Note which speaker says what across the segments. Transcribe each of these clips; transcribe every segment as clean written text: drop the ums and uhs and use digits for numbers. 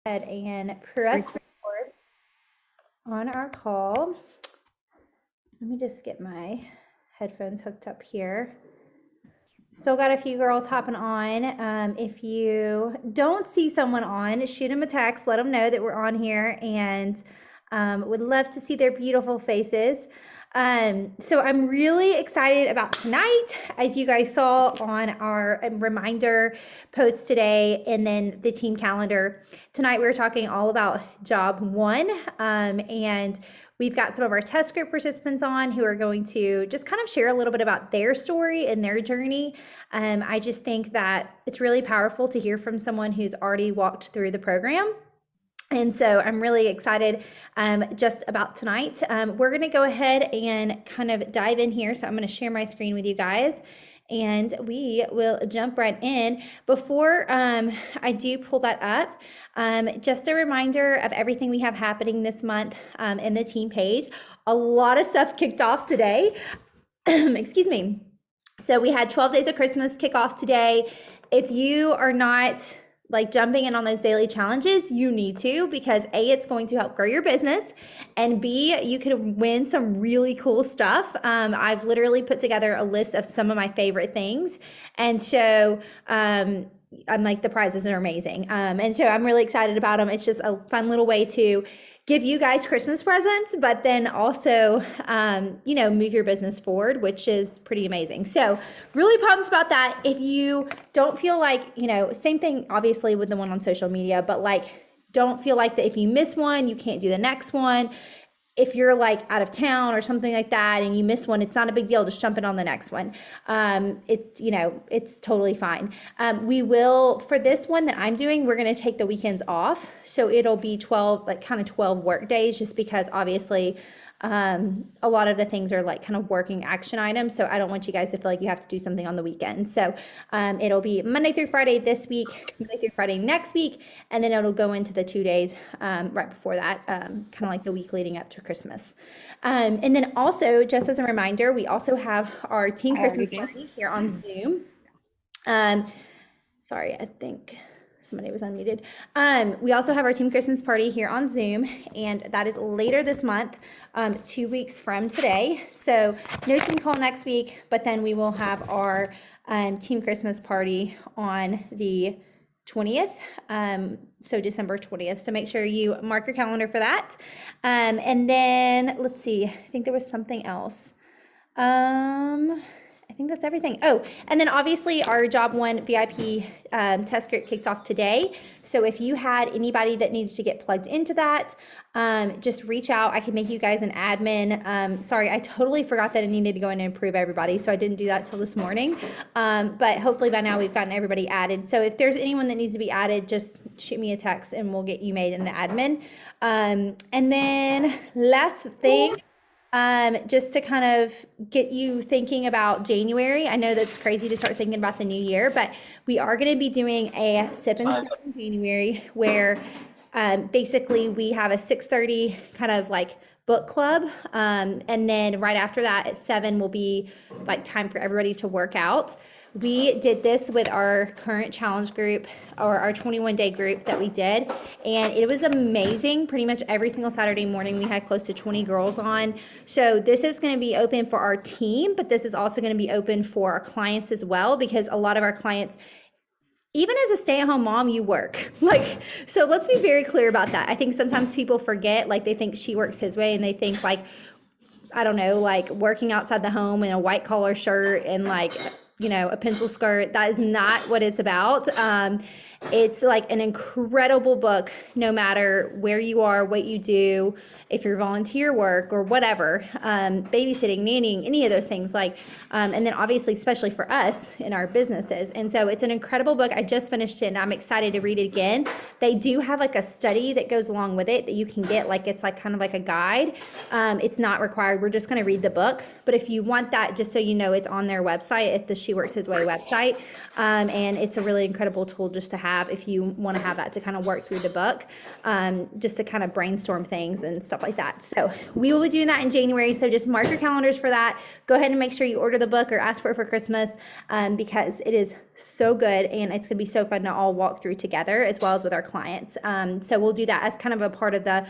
Speaker 1: ahead and press record on our call. Let me just get my headphones hooked up here. Still got a few girls hopping on. If you don't see someone on, shoot them a text, let them know that we're on here, and would love to see their beautiful faces. So I'm really excited about tonight, as you guys saw on our reminder post today, and then the team calendar. Tonight we're talking all about Job One, and we've got some of our test group participants on who are going to just kind of share a little bit about their story and their journey. I just think that it's really powerful to hear from someone who's already walked through the program. And so I'm really excited just about tonight. We're going to go ahead and kind of dive in here. So I'm going to share my screen with you guys, and we will jump right in. Before I do pull that up, just a reminder of everything we have happening this month in the team page. A lot of stuff kicked off today. Excuse me. So we had 12 Days of Christmas kick off today. If you are not like jumping in on those daily challenges, you need to, because A, it's going to help grow your business, and B, you could win some really cool stuff. I've literally put together a list of some of my favorite things, and so I'm like, the prizes are amazing, and so I'm really excited about them. It's just a fun little way to give you guys Christmas presents, but then also, move your business forward, which is pretty amazing. So really pumped about that. If you don't feel like, same thing obviously with the one on social media, but like, don't feel like that if you miss one, you can't do the next one. If you're like out of town or something like that and you miss one, it's not a big deal. Just jump in on the next one. It's totally fine. We will, for this one that I'm doing, we're going to take the weekends off. So it'll be 12 work days, just because obviously a lot of the things are like kind of working action items. So I don't want you guys to feel like you have to do something on the weekend. So it'll be Monday through Friday this week, Monday through Friday next week, and then it'll go into the 2 days right before that, kind of like the week leading up to Christmas. And then also, just as a reminder, we also have our team Christmas party here on Zoom. Sorry, I think somebody was unmuted. We also have our team Christmas party here on Zoom, and that is later this month, 2 weeks from today. So no team call next week, but then we will have our team Christmas party on the 20th, so December 20th. So make sure you mark your calendar for that. And then let's see, I think there was something else. I think that's everything. Oh, and then obviously our Job One VIP test group kicked off today. So if you had anybody that needed to get plugged into that, just reach out. I can make you guys an admin. Sorry, I totally forgot that I needed to go in and approve everybody, so I didn't do that till this morning. But hopefully by now we've gotten everybody added. So if there's anyone that needs to be added, just shoot me a text and we'll get you made an admin. And then last thing, just to kind of get you thinking about January. I know that's crazy to start thinking about the new year, but we are going to be doing a sip and spin in January, where basically we have a 6:30 kind of like book club, and then right after that at 7 will be like time for everybody to work out. We did this with our current challenge group, or our 21-day group that we did, and it was amazing. Pretty much every single Saturday morning we had close to 20 girls on. So this is going to be open for our team, but this is also going to be open for our clients as well, because a lot of our clients, even as a stay-at-home mom, you work. So let's be very clear about that. I think sometimes people forget, like they think She Works His Way, and they think like, I don't know, like working outside the home in a white collar shirt and like, a pencil skirt. That is not what it's about. It's like an incredible book, no matter where you are, what you do, if you're volunteer work or whatever, babysitting, nannying, any of those things, and then obviously, especially for us in our businesses. And so it's an incredible book. I just finished it and I'm excited to read it again. They do have like a study that goes along with it that you can get, it's like kind of like a guide. It's not required. We're just going to read the book. But if you want that, just so you know, it's on their website, at the She Works His Way website. And it's a really incredible tool just to have have if you want to have that to kind of work through the book, just to kind of brainstorm things and stuff like that. So we will be doing that in January. So just mark your calendars for that. Go ahead and make sure you order the book or ask for it for Christmas, because it is so good and it's going to be so fun to all walk through together as well as with our clients. So we'll do that as kind of a part of the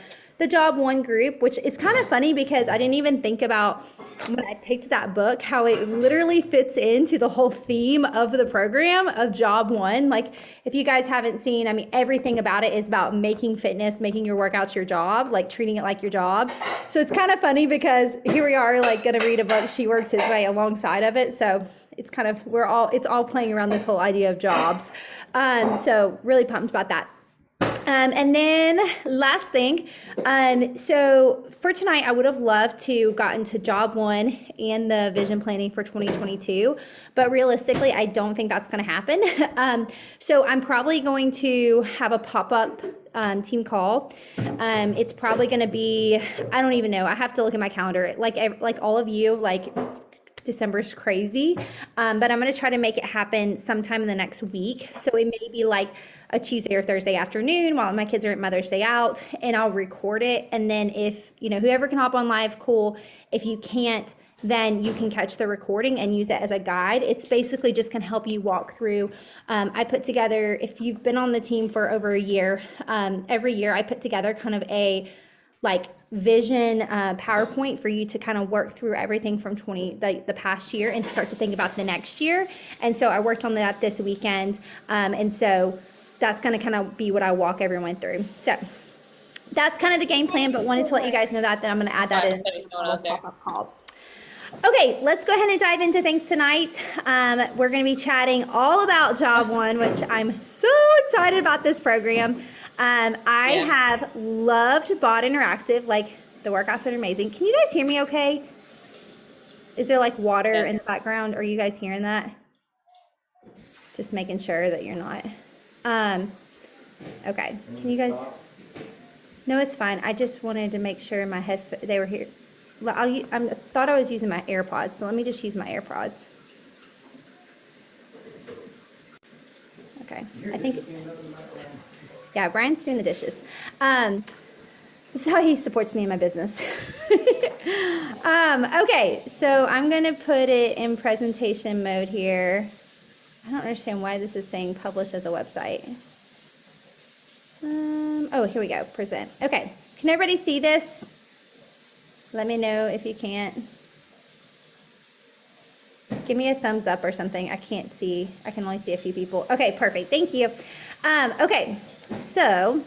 Speaker 1: Job One group, which it's kind of funny because I didn't even think about when I picked that book, how it literally fits into the whole theme of the program of Job One. Like if you guys haven't seen, I mean, everything about it is about making fitness, making your workouts your job, like treating it like your job. So it's kind of funny because here we are like going to read a book, She Works His Way, alongside of it. So it's kind of, it's all playing around this whole idea of jobs. So really pumped about that. And then last thing, so for tonight, I would have loved to gotten to Job One and the vision planning for 2022, but realistically, I don't think that's going to happen. So I'm probably going to have a pop-up team call. It's probably going to be, I don't even know. I have to look at my calendar. Like all of you, like December's crazy, but I'm going to try to make it happen sometime in the next week. So it may be like a Tuesday or Thursday afternoon while my kids are at Mother's Day out, and I'll record it. And then if, whoever can hop on live, cool. If you can't, then you can catch the recording and use it as a guide. It's basically just can help you walk through. I put together, if you've been on the team for over a year, every year I put together kind of a vision PowerPoint for you to kind of work through everything from the past year and start to think about the next year. And so I worked on that this weekend. And so that's going to kind of be what I walk everyone through. So that's kind of the game plan, but wanted to let you guys know that I'm going to add that in the pop-up call. Okay, let's go ahead and dive into things tonight. We're going to be chatting all about Job One, which I'm so excited about this program. I have loved Bot Interactive. Like, the workouts are amazing. Can you guys hear me okay? Is there like water in the background? Are you guys hearing that? Just making sure that you're not. Okay, can you guys? No, it's fine. I just wanted to make sure my they were here. I thought I was using my AirPods, so let me just use my AirPods. Okay, I think. Yeah, Brian's doing the dishes. This is how he supports me in my business. Okay, so I'm going to put it in presentation mode here. I don't understand why this is saying publish as a website. Oh, here we go, present. Okay, can everybody see this? Let me know if you can't. Give me a thumbs up or something. I can't see. I can only see a few people. Okay, perfect. Thank you. Okay, so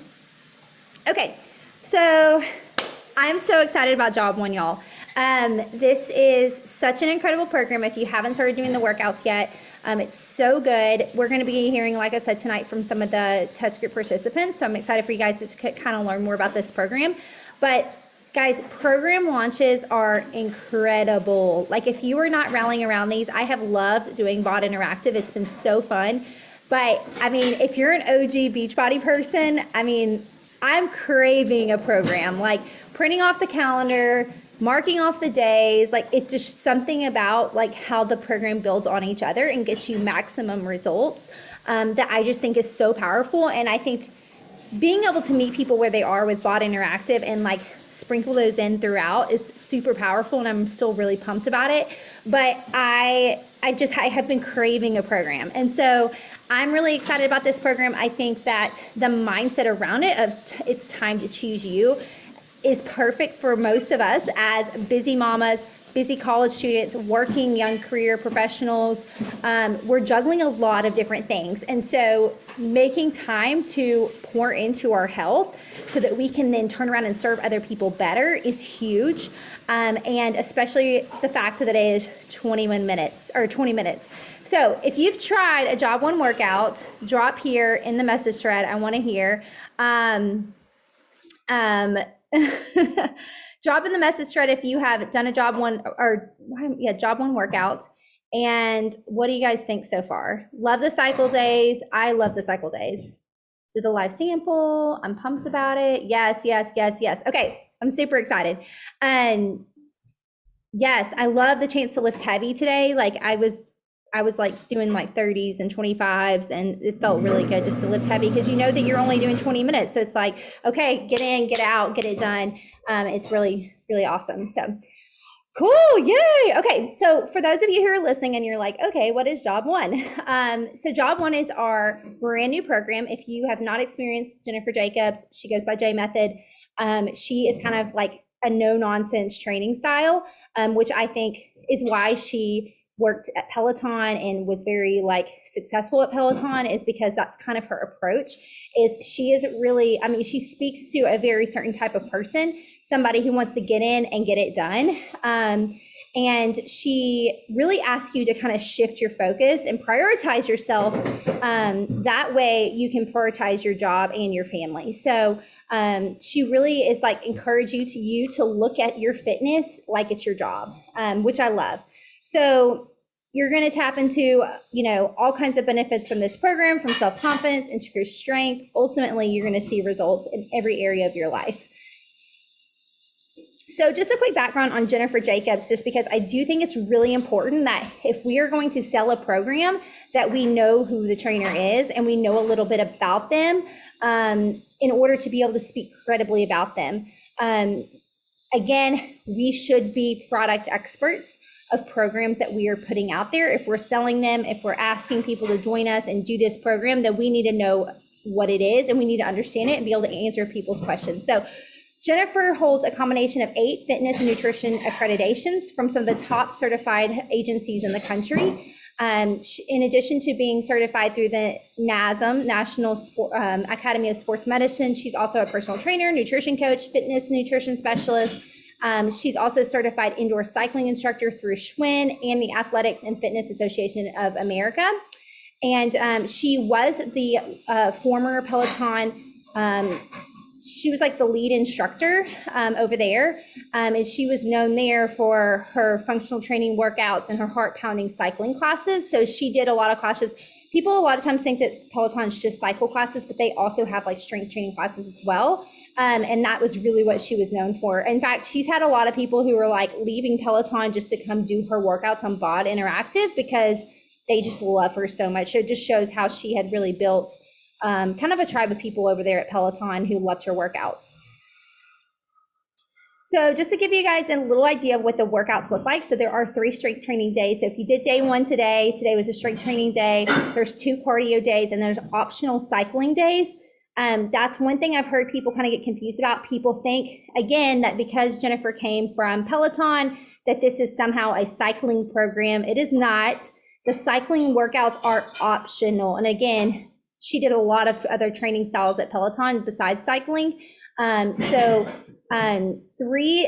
Speaker 1: I'm so excited about Job One, y'all. This is such an incredible program. If you haven't started doing the workouts yet, it's so good. We're going to be hearing, like I said, tonight from some of the test group participants. So I'm excited for you guys to kind of learn more about this program. But guys, program launches are incredible. Like, if you are not rallying around these, I have loved doing Bot Interactive. It's been so fun. But I mean, if you're an OG Beachbody person, I mean, I'm craving a program, like printing off the calendar, marking off the days. Like, it's just something about like how the program builds on each other and gets you maximum results that I just think is so powerful. And I think being able to meet people where they are with Bot Interactive and like sprinkle those in throughout is super powerful, and I'm still really pumped about it. But I have been craving a program, and so I'm really excited about this program. I think that the mindset around it of it's time to choose you is perfect for most of us as busy mamas, busy college students, working young career professionals. We're juggling a lot of different things. And so making time to pour into our health so that we can then turn around and serve other people better is huge. And especially the fact of the day is 21 minutes or 20 minutes. So if you've tried a Job One workout, drop here in the message thread. I want to hear. Drop in the message thread if you have done a Job One Job One workout. And what do you guys think so far? Love the cycle days. I love the cycle days. Did the live sample. I'm pumped about it. Yes. Okay, I'm super excited. Yes, I love the chance to lift heavy today. Like, I was I was like doing like 30s and 25s, and it felt really good just to lift heavy, because you know that you're only doing 20 minutes. So it's like, okay, get in, get out, get it done. It's really, really awesome. So cool, yay. Okay, so for those of you who are listening and you're like, okay, what is Job One? So Job One is our brand new program. If you have not experienced Jennifer Jacobs, she goes by J Method. She is kind of like a no-nonsense training style, which I think is why she worked at Peloton and was very like successful at Peloton, is because that's kind of her approach. Is she is really, I mean, she speaks to a very certain type of person, somebody who wants to get in and get it done. And she really asks you to kind of shift your focus and prioritize yourself. That way you can prioritize your job and your family. So she really is like encouraging you to look at your fitness like it's your job, which I love. So you're going to tap into, you know, all kinds of benefits from this program, from self-confidence, increased strength. Ultimately, you're going to see results in every area of your life. So just a quick background on Jennifer Jacobs, just because I do think it's really important that if we are going to sell a program, that we know who the trainer is and we know a little bit about them, in order to be able to speak credibly about them. Again, we should be product experts of programs that we are putting out there. If we're selling them, if we're asking people to join us and do this program, then we need to know what it is and we need to understand it and be able to answer people's questions. So Jennifer holds a combination of 8 fitness and nutrition accreditations from some of the top certified agencies in the country. In addition to being certified through the NASM, National Academy of Sports Medicine, she's also a personal trainer, nutrition coach, fitness nutrition specialist. She's also a certified indoor cycling instructor through Schwinn and the Athletics and Fitness Association of America. And she was the former Peloton, she was like the lead instructor over there. And she was known there for her functional training workouts and her heart pounding cycling classes. So she did a lot of classes. People a lot of times think that Peloton's just cycle classes, but they also have like strength training classes as well. And that was really what she was known for. In fact, she's had a lot of people who were like leaving Peloton just to come do her workouts on BOD Interactive because they just love her so much. So it just shows how she had really built kind of a tribe of people over there at Peloton who loved her workouts. So just to give you guys a little idea of what the workouts look like. So there are 3 strength training days. So if you did day 1 today was a strength training day. There's 2 cardio days and there's optional cycling days. That's one thing I've heard people kind of get confused about. People think, again, that because Jennifer came from Peloton, that this is somehow a cycling program. It is not. The cycling workouts are optional. And again, she did a lot of other training styles at Peloton besides cycling. 3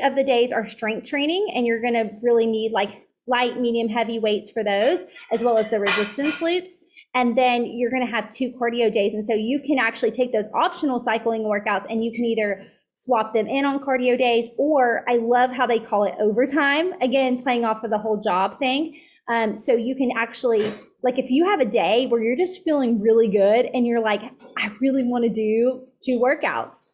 Speaker 1: of the days are strength training, and you're going to really need like light, medium, heavy weights for those, as well as the resistance loops. And then you're going to have 2 cardio days. And so you can actually take those optional cycling workouts and you can either swap them in on cardio days, or I love how they call it overtime, again, playing off of the whole job thing. So you can actually, like if you have a day where you're just feeling really good and you're like, I really want to do 2 workouts,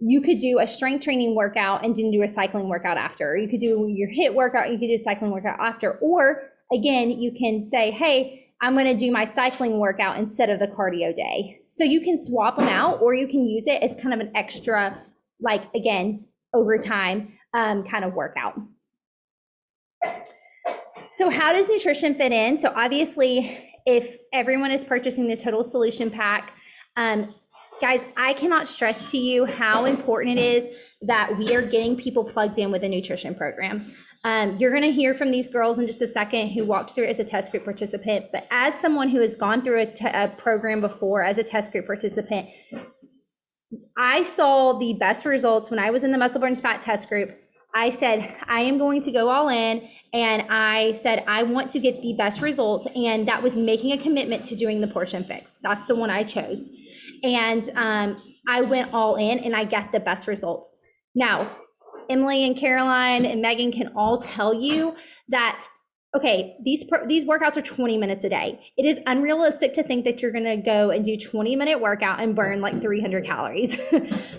Speaker 1: you could do a strength training workout and then do a cycling workout after. Or you could do your HIIT workout, you could do a cycling workout after. Or again, you can say, hey, I'm going to do my cycling workout instead of the cardio day. So you can swap them out, or you can use it as kind of an extra, like again, overtime kind of workout. So how does nutrition fit in? So obviously, if everyone is purchasing the Total Solution Pack, guys, I cannot stress to you how important it is that we are getting people plugged in with a nutrition program. You're going to hear from these girls in just a second who walked through as a test group participant, but as someone who has gone through a program before as a test group participant, I saw the best results when I was in the Muscle Burns Fat Test Group. I said, I am going to go all in, and I said, I want to get the best results, and that was making a commitment to doing the portion fix. That's the one I chose. And I went all in, and I got the best results. Now, Emily and Caroline and Megan can all tell you that okay, these workouts are 20 minutes a day. It is unrealistic to think that you're going to go and do 20-minute workout and burn like 300 calories.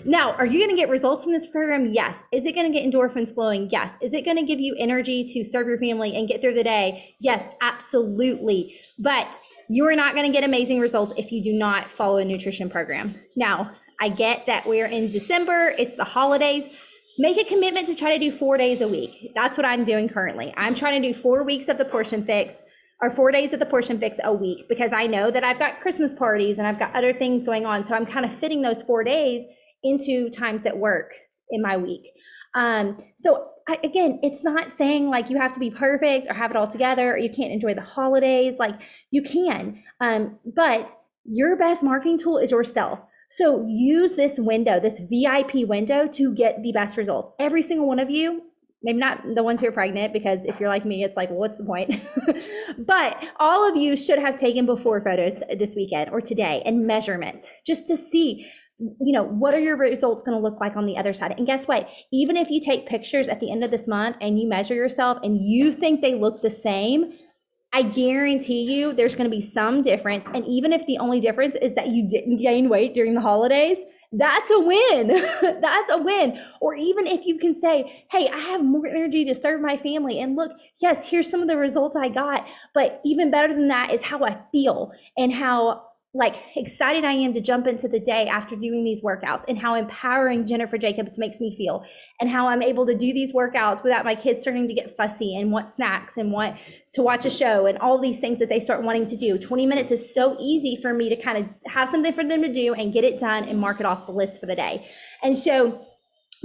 Speaker 1: Now, are you going to get results from this program? Yes. Is it going to get endorphins flowing? Yes. Is it going to give you energy to serve your family and get through the day? Yes, absolutely. But you are not going to get amazing results if you do not follow a nutrition program. Now, I get that we're in December, it's the holidays. Make a commitment to try to do 4 days a week. That's what I'm doing currently. I'm trying to do 4 weeks of the Portion Fix, or 4 days of the Portion Fix a week, because I know that I've got Christmas parties and I've got other things going on. So I'm kind of fitting those 4 days into times at work in my week. Again, it's not saying like you have to be perfect or have it all together or you can't enjoy the holidays. Like you can, but your best marketing tool is yourself. So use this window, this VIP window, to get the best results. Every single one of you, maybe not the ones who are pregnant, because if you're like me, it's like, well, what's the point? But all of you should have taken before photos this weekend or today and measurements just to see, what are your results going to look like on the other side? And guess what? Even if you take pictures at the end of this month and you measure yourself and you think they look the same, I guarantee you there's going to be some difference. And even if the only difference is that you didn't gain weight during the holidays, that's a win. That's a win. Or even if you can say, hey, I have more energy to serve my family. And look, yes, here's some of the results I got. But even better than that is how I feel and how excited I am to jump into the day after doing these workouts, and how empowering Jennifer Jacobs makes me feel, and how I'm able to do these workouts without my kids starting to get fussy and want snacks and want to watch a show and all these things that they start wanting to do. 20 minutes is so easy for me to kind of have something for them to do and get it done and mark it off the list for the day. And so,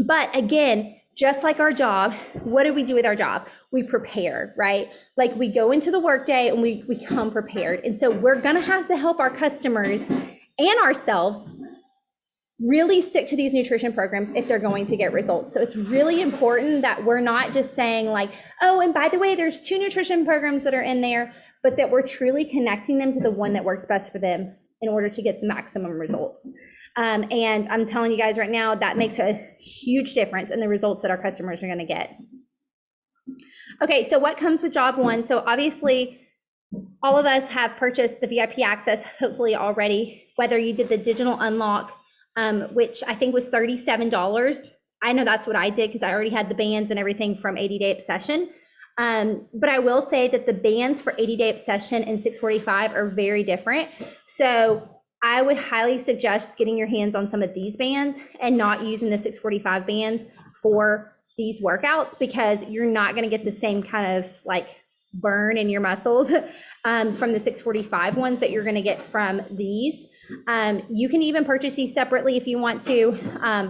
Speaker 1: but again, just like our job, what do we do with our job? We prepare, right? Like we go into the workday and we come prepared. And so we're going to have to help our customers and ourselves really stick to these nutrition programs if they're going to get results. So it's really important that we're not just saying like, oh, and by the way, there's 2 nutrition programs that are in there, but that we're truly connecting them to the one that works best for them in order to get the maximum results. And I'm telling you guys right now, that makes a huge difference in the results that our customers are going to get. Okay, so what comes with Job One? So obviously, all of us have purchased the VIP access, hopefully already, whether you did the digital unlock, which I think was $37. I know that's what I did because I already had the bands and everything from 80-Day Obsession. But I will say that the bands for 80-Day Obsession and 645 are very different. So I would highly suggest getting your hands on some of these bands and not using the 645 bands for these workouts, because you're not going to get the same kind of burn in your muscles from the 645 ones that you're going to get from these. You can even purchase these separately if you want to,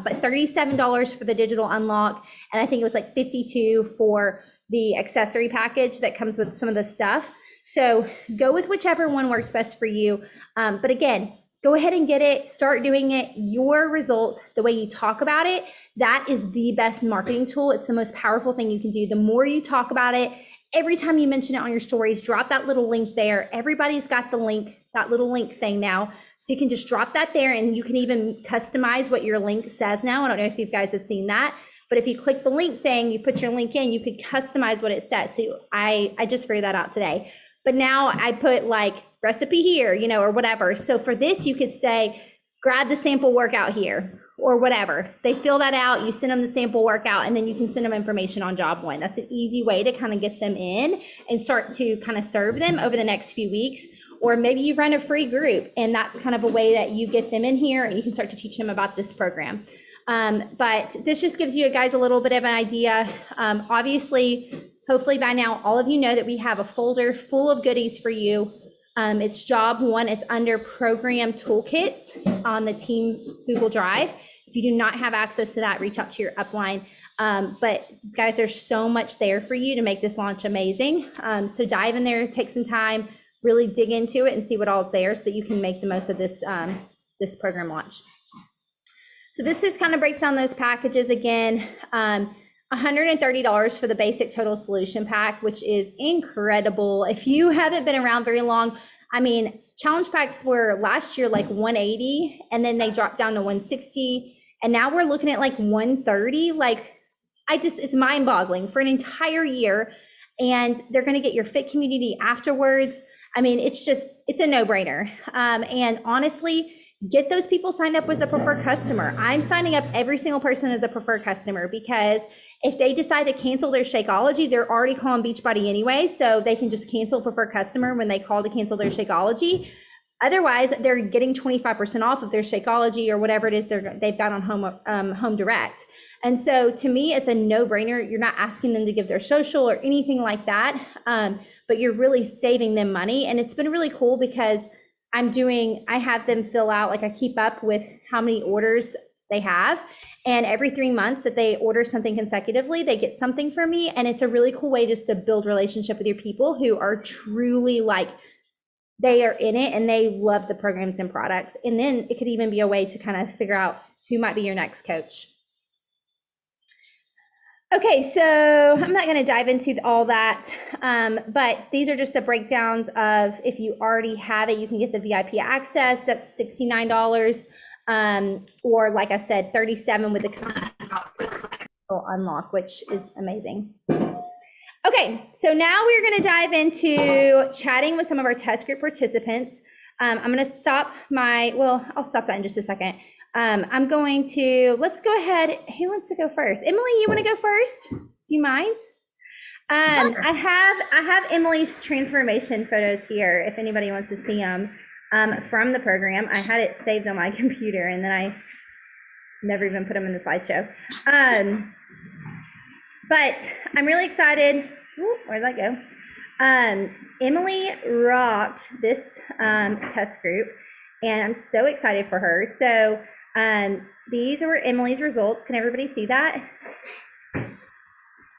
Speaker 1: but $37 for the digital unlock, and I think it was like $52 for the accessory package that comes with some of the stuff. So go with whichever one works best for you. But again, go ahead and get it, start doing it. Your results, the way you talk about it, that is the best marketing tool. It's the most powerful thing you can do. The more you talk about it, every time you mention it on your stories, drop that little link there. Everybody's got the link, that little link thing now. So you can just drop that there, and you can even customize what your link says now. I don't know if you guys have seen that, but if you click the link thing, you put your link in, you could customize what it says. So I just figured that out today. But now I put recipe here, or whatever. So for this, you could say, grab the sample workout here or whatever. They fill that out, you send them the sample workout, and then you can send them information on Job One. That's an easy way to kind of get them in and start to kind of serve them over the next few weeks. Or maybe you run a free group, and that's kind of a way that you get them in here and you can start to teach them about this program. But this just gives you guys a little bit of an idea. Obviously, hopefully by now, all of you know that we have a folder full of goodies for you. It's Job One. It's under Program Toolkits on the Team Google Drive. If you do not have access to that, reach out to your upline. But guys, there's so much there for you to make this launch amazing. So dive in there, take some time, really dig into it and see what all's there so that you can make the most of this, this program launch. So this just kind of breaks down those packages again. $130 for the basic total solution pack, which is incredible. If you haven't been around very long, I mean, challenge packs were last year $180, and then they dropped down to $160, and now we're looking at $130. It's mind-boggling for an entire year. and they're going to get your fit community afterwards. I mean, it's a no-brainer. And honestly, get those people signed up as a preferred customer. I'm signing up every single person as a preferred customer, because if they decide to cancel their Shakeology, they're already calling Beachbody anyway, so they can just cancel preferred customer when they call to cancel their Shakeology. Otherwise, they're getting 25% off of their Shakeology or whatever it is they've got on Home Direct. And so to me, it's a no-brainer. You're not asking them to give their social or anything like that, but you're really saving them money. And it's been really cool because I have them fill out, like I keep up with how many orders they have. And every 3 months that they order something consecutively, they get something from me. And it's a really cool way just to build relationship with your people who are truly like, they are in it and they love the programs and products. And then it could even be a way to kind of figure out who might be your next coach. Okay, so I'm not going to dive into all that, but these are just the breakdowns of, if you already have it, you can get the VIP access. That's $69, or like I said, $37 with the unlock, which is amazing. Okay, so now we're going to dive into chatting with some of our test group participants. I'm going to stop I'll stop that in just a second. Let's go ahead. Who wants to go first? Emily, you want to go first? Do you mind? I have Emily's transformation photos here, if anybody wants to see them, from the program. I had it saved on my computer, and then I never even put them in the slideshow. But I'm really excited. Ooh, where'd that go? Emily rocked this test group, and I'm so excited for her. So these were Emily's results. Can everybody see that?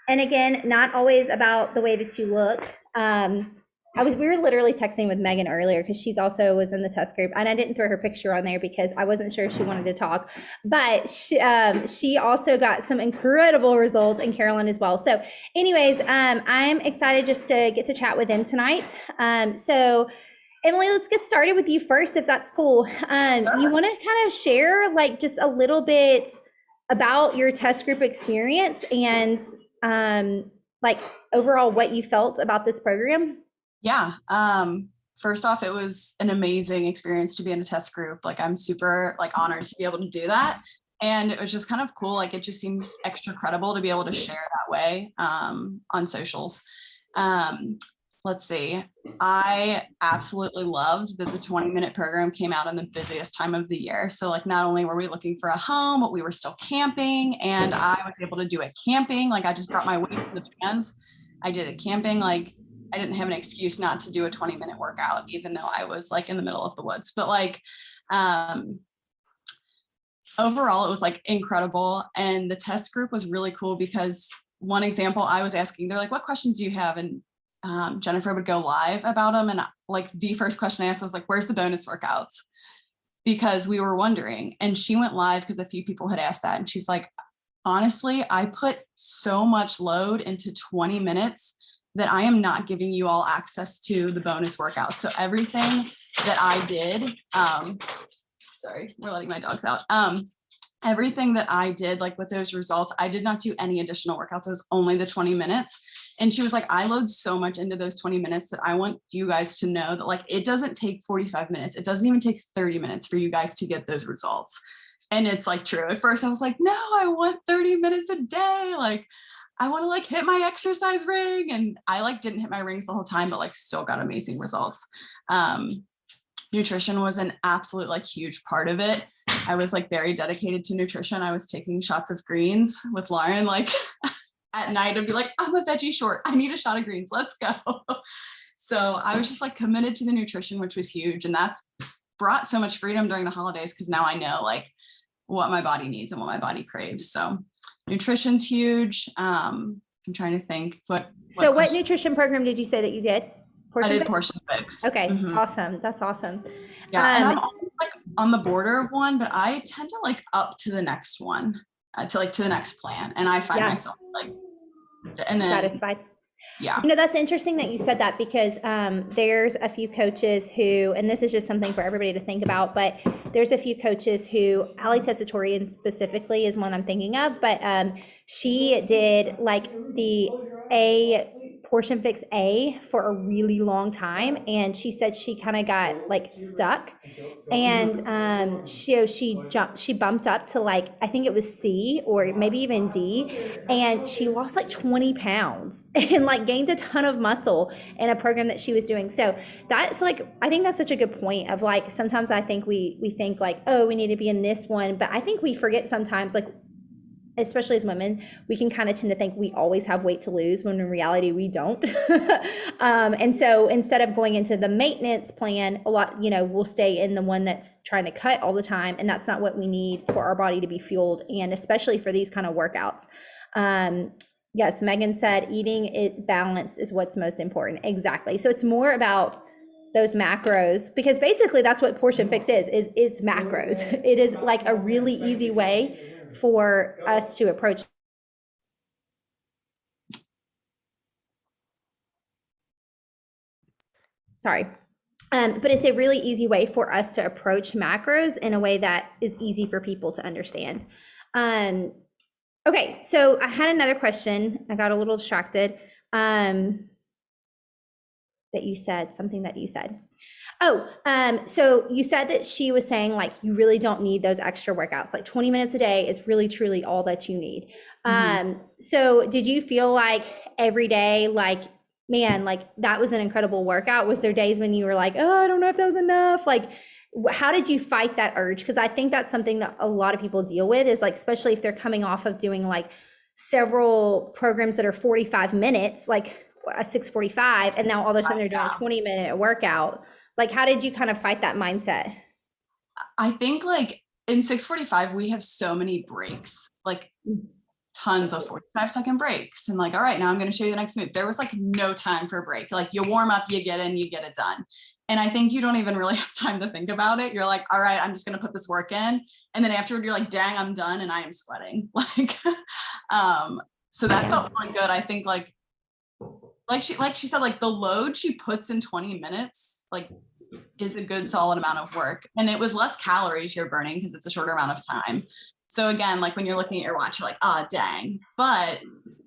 Speaker 1: And again, not always about the way that you look. We were literally texting with Megan earlier, because she's also was in the test group, and I didn't throw her picture on there because I wasn't sure if she wanted to talk, but she also got some incredible results, and Carolyn as well. So anyways, I'm excited just to get to chat with them tonight. So Emily, let's get started with you first, if that's cool. You want to kind of share like just a little bit about your test group experience and like overall what you felt about this program?
Speaker 2: Yeah. First off, it was an amazing experience to be in a test group. Like, I'm super honored to be able to do that. And it was just kind of cool. Like, it just seems extra credible to be able to share that way on socials. Let's see. I absolutely loved that the 20-minute program came out in the busiest time of the year. So like, not only were we looking for a home, but we were still camping, and I was able to do it camping. Like, I just brought my weights and the bands. I did it camping. Like, I didn't have an excuse not to do a 20-minute workout, even though I was like in the middle of the woods. But like, overall, it was like incredible. And the test group was really cool because one example I was asking, they're like, what questions do you have? And Jennifer would go live about them. And like, the first question I asked was like, where's the bonus workouts? Because we were wondering. And she went live because a few people had asked that. And she's like, honestly, I put so much load into 20 minutes that I am not giving you all access to the bonus workout. So everything that I did, sorry, we're letting my dogs out. Everything that I did, like with those results, I did not do any additional workouts. It was only the 20 minutes. And she was like, I load so much into those 20 minutes that I want you guys to know that like, it doesn't take 45 minutes. It doesn't even take 30 minutes for you guys to get those results. And it's like true. At first I was like, no, I want 30 minutes a day. Like, I want to like hit my exercise ring. And I like didn't hit my rings the whole time, but like still got amazing results. Nutrition was an absolute like huge part of it. I was like very dedicated to nutrition. I was taking shots of greens with Lauren, like at night I'd be like, I'm a veggie short. I need a shot of greens. Let's go. So I was just like committed to the nutrition, which was huge. And that's brought so much freedom during the holidays, because now I know like what my body needs and what my body craves. So nutrition's huge. I'm trying to think what
Speaker 1: nutrition program did you say that you did?
Speaker 2: I did Portion Fix.
Speaker 1: Okay. Mm-hmm. Awesome. That's awesome.
Speaker 2: Yeah. And I'm always like on the border of one, but I tend to like up to the next one, to the next plan. And I find myself like, and then
Speaker 1: satisfied.
Speaker 2: Yeah.
Speaker 1: You know, that's interesting that you said that, because there's a few coaches who, and this is just something for everybody to think about, but there's a few coaches who, Ali Tessatorian specifically is one I'm thinking of, but she did like the portion fix A for a really long time, and she said she kind of got like stuck, and she bumped up to like, I think it was C or maybe even D, and she lost like 20 pounds and like gained a ton of muscle in a program that she was doing. So that's like, I think that's such a good point of like, sometimes I think we think like, oh, we need to be in this one, but I think we forget sometimes, like, especially as women, we can kind of tend to think we always have weight to lose when in reality we don't. And so instead of going into the maintenance plan, a lot, we'll stay in the one that's trying to cut all the time. And that's not what we need for our body to be fueled. And especially for these kind of workouts. Yes, Megan said eating it balanced is what's most important. Exactly. So it's more about those macros, because basically that's what portion fix is macros. It is like a really easy way for us to approach. Sorry. But it's a really easy way for us to approach macros in a way that is easy for people to understand. Okay, so I had another question. I got a little distracted. That you said, something that you said. So you said that she was saying like, you really don't need those extra workouts, like 20 minutes a day is really truly all that you need. So did you feel like every day, like, man, like that was an incredible workout? Was there days when you were like, oh, I don't know if that was enough? Like, how did you fight that urge? Because I think that's something that a lot of people deal with, is like, especially if they're coming off of doing like several programs that are 45 minutes, like a 6:45, and now all of a sudden they're doing a 20-minute workout. Like, how did you kind of fight that mindset?
Speaker 2: I think like in 6:45, we have so many breaks, like tons of 45-second breaks. And like, all right, now I'm going to show you the next move. There was like no time for a break. Like you warm up, you get in, you get it done. And I think you don't even really have time to think about it. You're like, all right, I'm just going to put this work in. And then afterward, you're like, dang, I'm done. And I am sweating. Like, so that felt really good. I think like she said, like the load she puts in 20 minutes, like is a good solid amount of work. And it was less calories you're burning because it's a shorter amount of time. So again, like when you're looking at your watch, you're like, ah, dang, but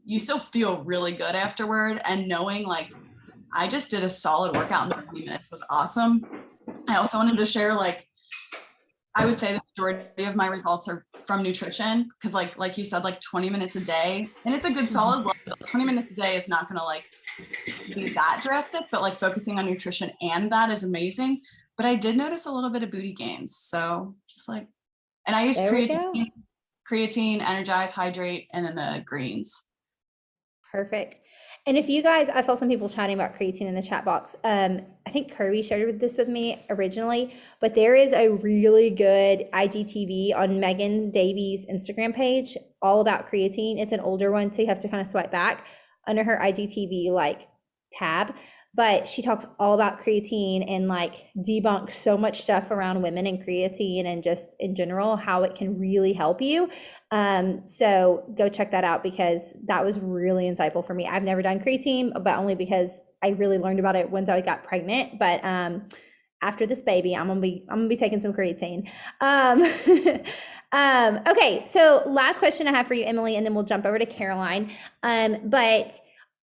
Speaker 2: you still feel really good afterward. And knowing like, I just did a solid workout in 20 minutes was awesome. I also wanted to share, like, I would say the majority of my results are from nutrition. Cause like you said, like 20 minutes a day, and it's a good solid load, but 20 minutes a day is not gonna like be that drastic, but like focusing on nutrition and that is amazing. But I did notice a little bit of booty gains. So just like, and I use creatine, energize, hydrate, and then the greens.
Speaker 1: Perfect. And if you guys, I saw some people chatting about creatine in the chat box. I think Kirby shared this with me originally, but there is a really good IGTV on Megan Davies' Instagram page all about creatine. It's an older one, so you have to kind of swipe back under her IGTV like tab. But she talks all about creatine and like debunks so much stuff around women and creatine and just in general, how it can really help you. So go check that out, because that was really insightful for me. I've never done creatine, but only because I really learned about it once I got pregnant. But after this baby, I'm gonna be taking some creatine. Okay, so last question I have for you, Emily, and then we'll jump over to Caroline. But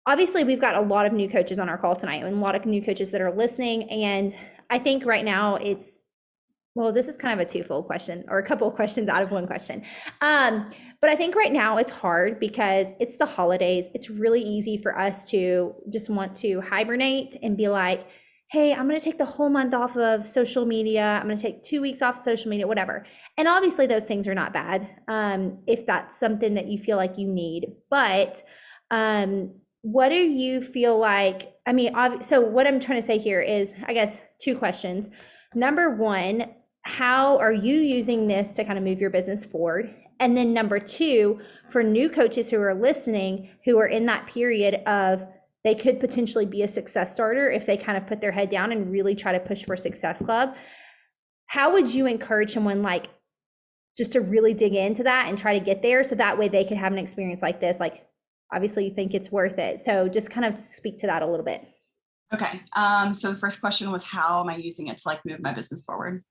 Speaker 1: obviously we've got a lot of new coaches on our call tonight, and a lot of new coaches that are listening. And I think right now this is kind of a twofold question, or a couple of questions out of one question. But I think right now it's hard because it's the holidays. It's really easy for us to just want to hibernate and be like, hey, I'm going to take the whole month off of social media. I'm going to take 2 weeks off social media, whatever. And obviously those things are not bad, if that's something that you feel like you need. But what do you feel like? I mean, so what I'm trying to say here is, I guess, two questions. Number one, how are you using this to kind of move your business forward? And then number two, for new coaches who are listening, who are in that period of, they could potentially be a success starter if they kind of put their head down and really try to push for Success Club. How would you encourage someone like just to really dig into that and try to get there, so that way they could have an experience like this? Like, obviously you think it's worth it. So just kind of speak to that a little bit.
Speaker 2: Okay. So the first question was, how am I using it to like move my business forward?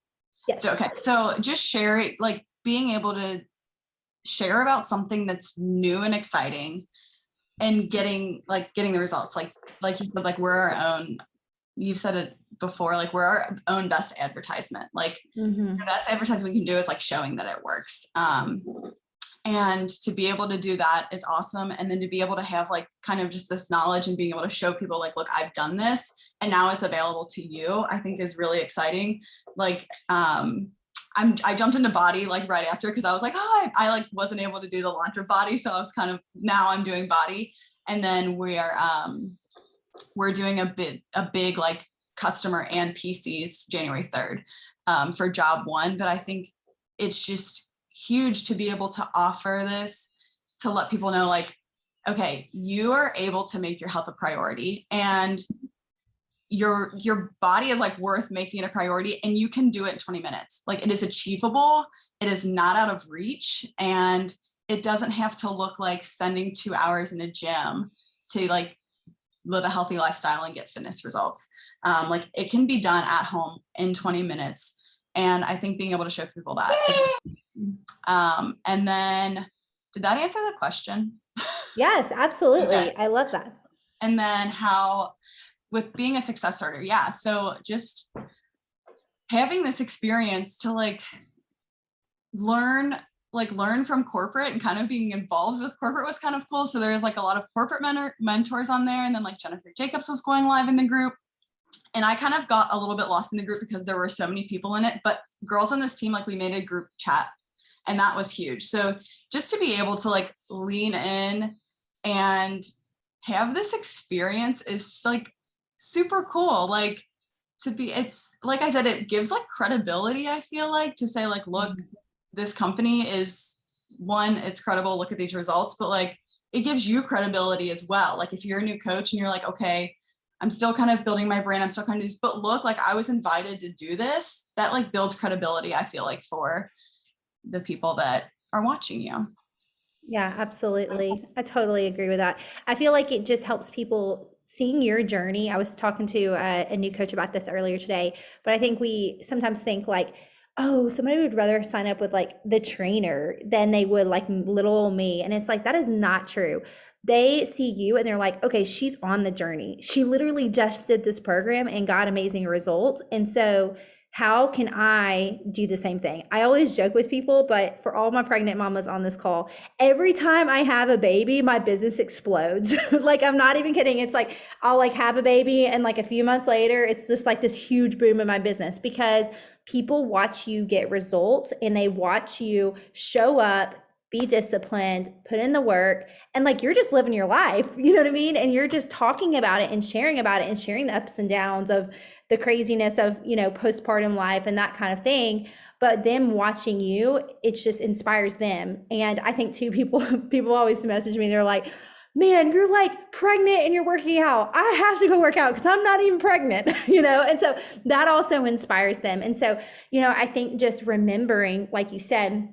Speaker 1: Yes.
Speaker 2: So, okay. So just share it, like being able to share about something that's new and exciting, and getting the results. Like you said, like we're our own, you've said it before, like we're our own best advertisement. Like the best advertisement we can do is like showing that it works. And to be able to do that is awesome. And then to be able to have like kind of just this knowledge and being able to show people like, look, I've done this and now it's available to you, I think is really exciting. Like, I jumped into body like right after, because I was like, oh, I like wasn't able to do the launch of body. So I was kind of, now I'm doing body. And then we're doing a big like customer and PCs January 3rd for Job One. But I think it's just huge to be able to offer this, to let people know like, okay, you are able to make your health a priority, and your body is like worth making it a priority, and you can do it in 20 minutes. Like it is achievable. It is not out of reach. And it doesn't have to look like spending 2 hours in a gym to like live a healthy lifestyle and get fitness results. Like it can be done at home in 20 minutes. And I think being able to show people that. And then, did that answer the question?
Speaker 1: Yes, absolutely.
Speaker 2: Okay.
Speaker 1: I love that.
Speaker 2: And then how, with being a success starter. Yeah. So just having this experience to like learn from corporate, and kind of being involved with corporate was kind of cool. So there's like a lot of corporate mentors on there. And then like Jennifer Jacobs was going live in the group. And I kind of got a little bit lost in the group because there were so many people in it, but girls on this team, like we made a group chat, and that was huge. So just to be able to like lean in and have this experience is like super cool. Like it's like I said, it gives like credibility, I feel like, to say like, look, this company is one, it's credible, look at these results, but like it gives you credibility as well. Like if you're a new coach and you're like, okay, I'm still kind of building my brand, I'm still kind of do this, but look, like I was invited to do this, that like builds credibility, I feel like, for the people that are watching you.
Speaker 1: Yeah, absolutely. I totally agree with that. I feel like it just helps people seeing your journey. I was talking to a new coach about this earlier today, but I think we sometimes think like, oh, somebody would rather sign up with like the trainer than they would like little old me. And it's like, that is not true. They see you and they're like, okay, she's on the journey. She literally just did this program and got amazing results. And so how can I do the same thing? I always joke with people, but for all my pregnant mamas on this call, every time I have a baby, my business explodes. Like, I'm not even kidding. It's like, I'll like have a baby and like a few months later, it's just like this huge boom in my business, because people watch you get results and they watch you show up, be disciplined, put in the work, and like you're just living your life, you know what I mean? And you're just talking about it and sharing the ups and downs of the craziness of, you know, postpartum life and that kind of thing. But them watching you, it just inspires them. And I think too, people always message me, they're like, man, you're like pregnant and you're working out. I have to go work out because I'm not even pregnant, you know? And so that also inspires them. And so, you know, I think just remembering, like you said,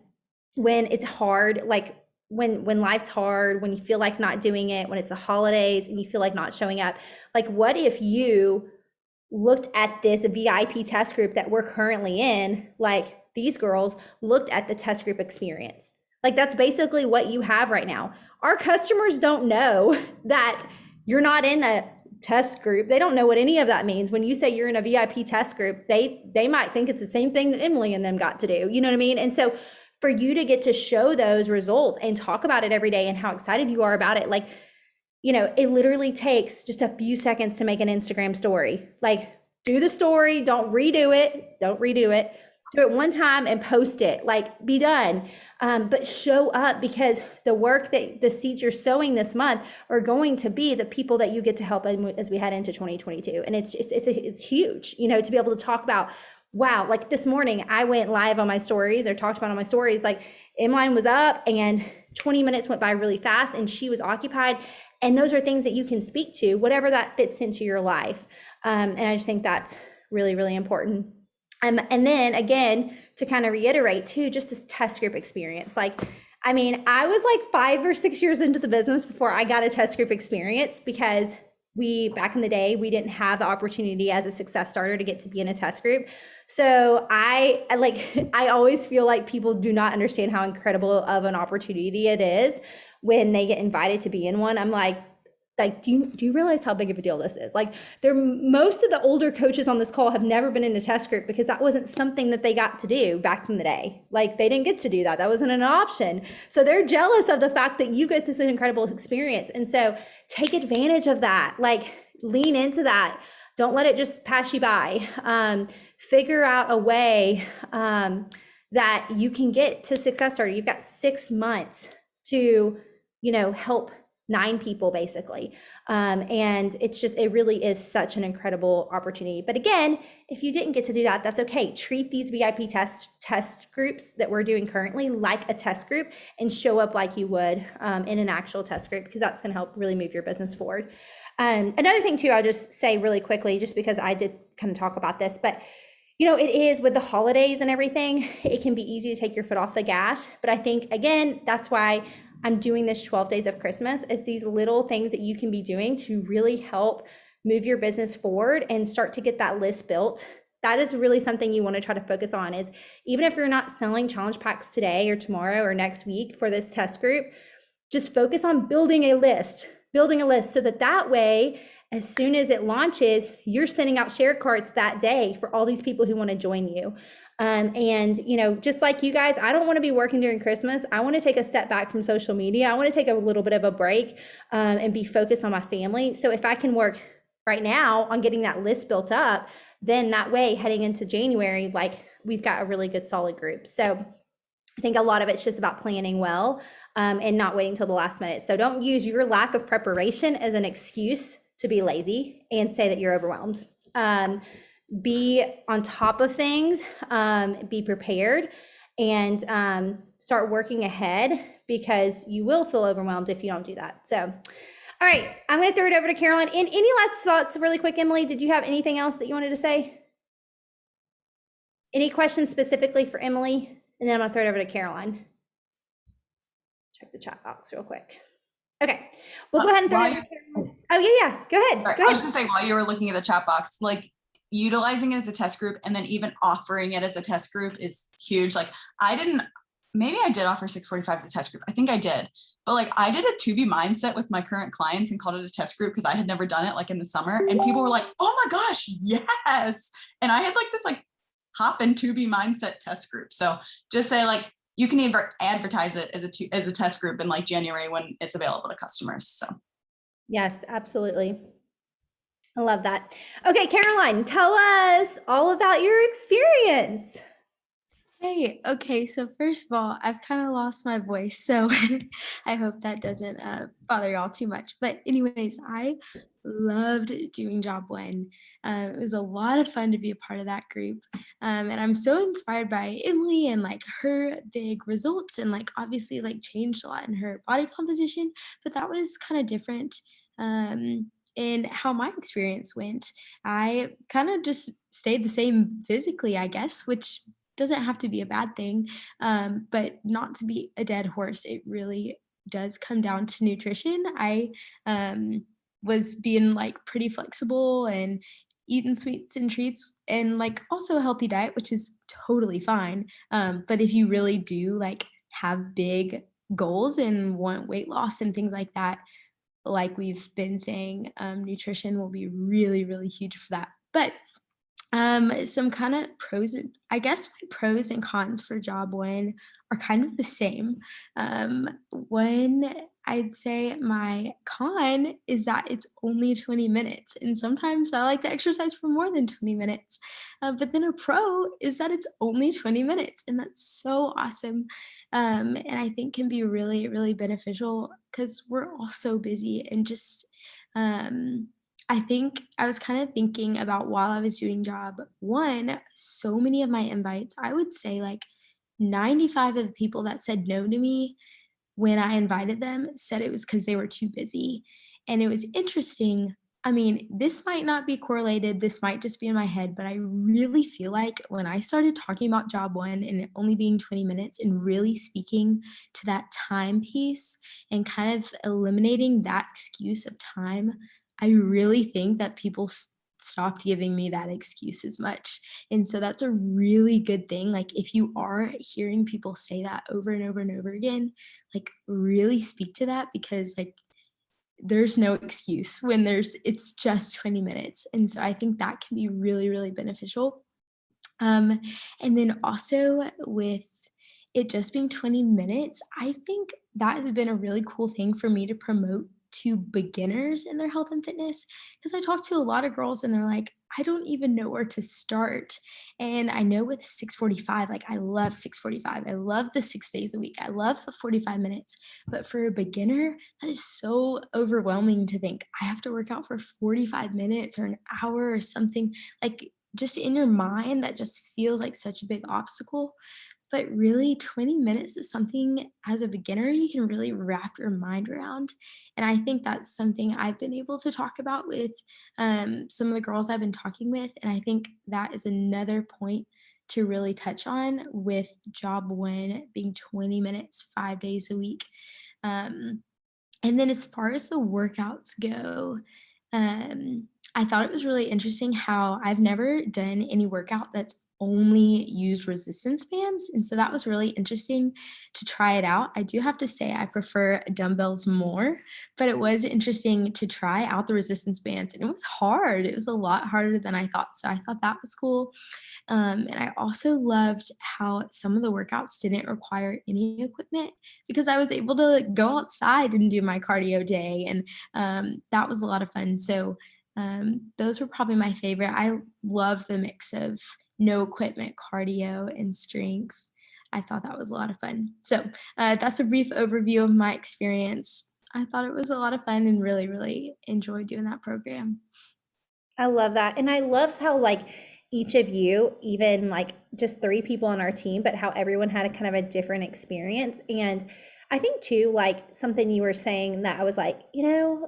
Speaker 1: when it's hard, like when life's hard, when you feel like not doing it, when it's the holidays and you feel like not showing up, like what if you looked at this VIP test group that we're currently in, like these girls looked at the test group experience. Like that's basically what you have right now. Our customers don't know that you're not in a test group. They don't know what any of that means. When you say you're in a VIP test group, they might think it's the same thing that Emily and them got to do. You know what I mean? And so for you to get to show those results and talk about it every day and how excited you are about it, like, you know, it literally takes just a few seconds to make an Instagram story. Like, do the story, don't redo it. Do it one time and post it, like be done. But show up, because the work that the seeds you're sowing this month are going to be the people that you get to help as we head into 2022. And it's huge, you know, to be able to talk about, wow, like this morning I went live on my stories or talked about on my stories, like Emmeline was up and 20 minutes went by really fast and she was occupied. And those are things that you can speak to, whatever that fits into your life. And I just think that's really, really important. And then again, to kind of reiterate too, just this test group experience. Like, I mean, I was like 5 or 6 years into the business before I got a test group experience, because back in the day, we didn't have the opportunity as a success starter to get to be in a test group. So I always feel like people do not understand how incredible of an opportunity it is when they get invited to be in one. I'm like, do you realize how big of a deal this is? Like, most of the older coaches on this call have never been in a test group because that wasn't something that they got to do back in the day. Like, they didn't get to do that. That wasn't an option. So they're jealous of the fact that you get this incredible experience. And so take advantage of that. Like, lean into that. Don't let it just pass you by. Figure out a way that you can get to success starter. You've got 6 months to, help 9 people basically. And it really is such an incredible opportunity. But again, if you didn't get to do that, that's okay. Treat these VIP test groups that we're doing currently like a test group and show up like you would in an actual test group, because that's going to help really move your business forward. Another thing too, I'll just say really quickly, just because I did kind of talk about this, but it is with the holidays and everything, it can be easy to take your foot off the gas. But I think, again, that's why I'm doing this 12 days of Christmas, is these little things that you can be doing to really help move your business forward and start to get that list built. That is really something you want to try to focus on, is even if you're not selling challenge packs today or tomorrow or next week for this test group, just focus on building a list so that way, as soon as it launches, you're sending out share cards that day for all these people who want to join you. And just like you guys, I don't want to be working during Christmas. I want to take a step back from social media. I want to take a little bit of a break and be focused on my family. So if I can work right now on getting that list built up, then that way, heading into January, like, we've got a really good solid group. So I think a lot of it's just about planning well and not waiting till the last minute. So don't use your lack of preparation as an excuse to be lazy and say that you're overwhelmed. Be on top of things, be prepared, and start working ahead, because you will feel overwhelmed if you don't do that. So, all right, I'm going to throw it over to Caroline. And any last thoughts really quick, Emily? Did you have anything else that you wanted to say? Any questions specifically for Emily? And then I'm going to throw it over to Caroline. Check the chat box real quick. Okay, we'll go ahead and throw it over to Caroline. Oh, yeah. Go ahead.
Speaker 2: Sorry, I was just going to say, while you were looking at the chat box, like, utilizing it as a test group and then even offering it as a test group is huge. Like, maybe I did offer 645 as a test group. I think I did, but like, I did a to be mindset with my current clients and called it a test group because I had never done it, like, in the summer, and people were like, oh my gosh, yes. And I had like this like hop and to be mindset test group. So just say, like, you can either advertise it as a test group in like January when it's available to customers. So
Speaker 1: yes, absolutely. I love that. Okay, Caroline, tell us all about your experience.
Speaker 3: Hey, okay, so first of all, I've kind of lost my voice, so I hope that doesn't bother y'all too much. But anyways, I loved doing Job One. It was a lot of fun to be a part of that group. And I'm so inspired by Emily and like her big results, and like obviously like changed a lot in her body composition, but that was kind of different. In how my experience went, I kind of just stayed the same physically, I guess, which doesn't have to be a bad thing, but not to be a dead horse. It really does come down to nutrition. I was being like pretty flexible and eating sweets and treats, and like also a healthy diet, which is totally fine. But if you really do like have big goals and want weight loss and things like that, like we've been saying, nutrition will be really, really huge for that. But some kind of I guess my pros and cons for Job One are kind of the same. One, I'd say my con is that it's only 20 minutes. And sometimes I like to exercise for more than 20 minutes. But then a pro is that it's only 20 minutes. And that's so awesome. And I think can be really, really beneficial because we're all so busy, and just, I think I was kind of thinking about while I was doing Job One, so many of my invites, I would say like 95 of the people that said no to me when I invited them said it was because they were too busy. And it was interesting. I mean, this might not be correlated, this might just be in my head, but I really feel like when I started talking about Job One and it only being 20 minutes and really speaking to that time piece and kind of eliminating that excuse of time, I really think that people stopped giving me that excuse as much. And so that's a really good thing. Like if you are hearing people say that over and over and over again, like really speak to that, because like there's no excuse when it's just 20 minutes. And so I think that can be really, really beneficial. Um, and then also with it just being 20 minutes, I think that has been a really cool thing for me to promote to beginners in their health and fitness. Because I talk to a lot of girls and they're like, I don't even know where to start. And I know with 645, like I love 645. I love the 6 days a week. I love the 45 minutes. But for a beginner, that is so overwhelming to think I have to work out for 45 minutes or an hour or something. Like just in your mind, that just feels like such a big obstacle. But really, 20 minutes is something as a beginner you can really wrap your mind around. And I think that's something I've been able to talk about with some of the girls I've been talking with. And I think that is another point to really touch on with Job One being 20 minutes, 5 days a week. Um, and then as far as the workouts go, I thought it was really interesting how I've never done any workout that's only used resistance bands. And so that was really interesting to try it out. I do have to say I prefer dumbbells more, but it was interesting to try out the resistance bands. And it was hard. It was a lot harder than I thought. So I thought that was cool. And I also loved how some of the workouts didn't require any equipment, because I was able to like, go outside and do my cardio day. And that was a lot of fun. So those were probably my favorite. I love the mix of no equipment, cardio, and strength. I thought that was a lot of fun. So that's a brief overview of my experience. I thought it was a lot of fun and really, really enjoyed doing that program.
Speaker 1: I love that. And I love how like each of you, even like just 3 people on our team, but how everyone had a kind of a different experience. And I think too, like something you were saying that I was like,